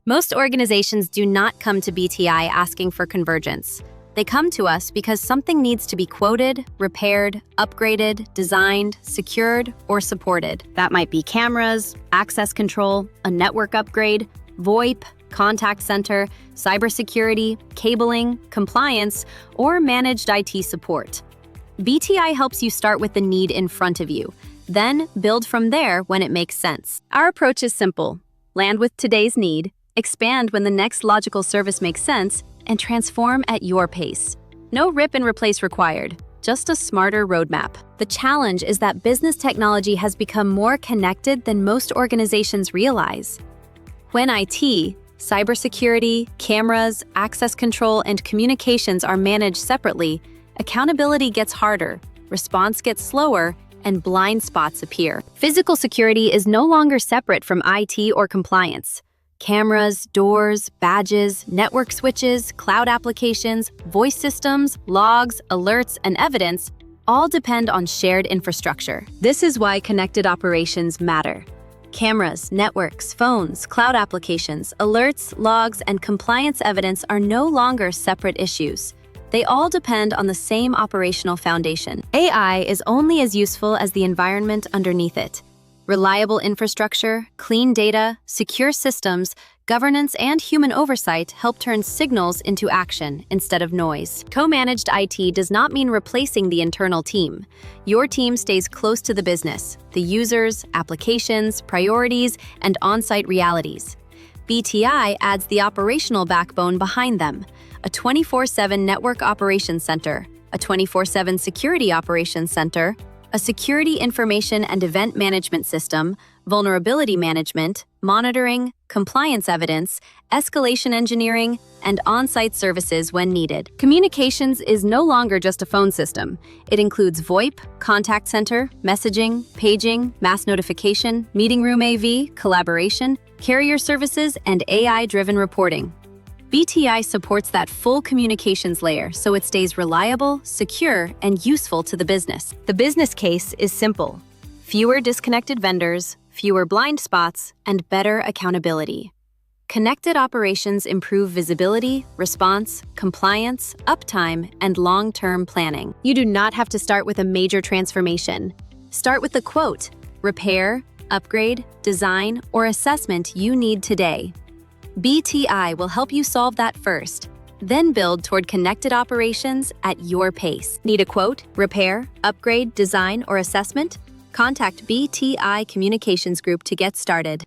Most organizations do not come to BTI asking for convergence. They come to us because something needs to be quoted, repaired, upgraded, designed, secured, or supported. That might be cameras, access control, a network upgrade, VoIP, contact center, cybersecurity, cabling, compliance, or managed IT support. BTI helps you start with the need in front of you, then build from there when it makes sense. Our approach is simple. Land with today's need, expand when the next logical service makes sense, and transform at your pace. No rip and replace required, just a smarter roadmap. The challenge is that business technology has become more connected than most organizations realize. When IT, cybersecurity, cameras, access control, and communications are managed separately, accountability gets harder, response gets slower, and blind spots appear. Physical security is no longer separate from IT or compliance. Cameras, doors, badges, network switches, cloud applications, voice systems, logs, alerts, and evidence all depend on shared infrastructure. This is why connected operations matter. Cameras, networks, phones, cloud applications, alerts, logs, and compliance evidence are no longer separate issues. They all depend on the same operational foundation. AI is only as useful as the environment underneath it. Reliable infrastructure, clean data, secure systems, governance, and human oversight help turn signals into action instead of noise. Co-managed IT does not mean replacing the internal team. Your team stays close to the business, the users, applications, priorities, and on-site realities. BTI adds the operational backbone behind them, a 24/7 network operations center, a 24/7 security operations center, a security information and event management system, vulnerability management, monitoring, compliance evidence, escalation engineering, and on-site services when needed. Communications is no longer just a phone system. It includes VoIP, contact center, messaging, paging, mass notification, meeting room AV, collaboration, carrier services, and AI-driven reporting. BTI supports that full communications layer so it stays reliable, secure, and useful to the business. The business case is simple. Fewer disconnected vendors, fewer blind spots, and better accountability. Connected operations improve visibility, response, compliance, uptime, and long-term planning. You do not have to start with a major transformation. Start with the quote, repair, upgrade, design, or assessment you need today. BTI will help you solve that first, then build toward connected operations at your pace. Need a quote, repair, upgrade, design, or assessment? Contact BTI Communications Group to get started.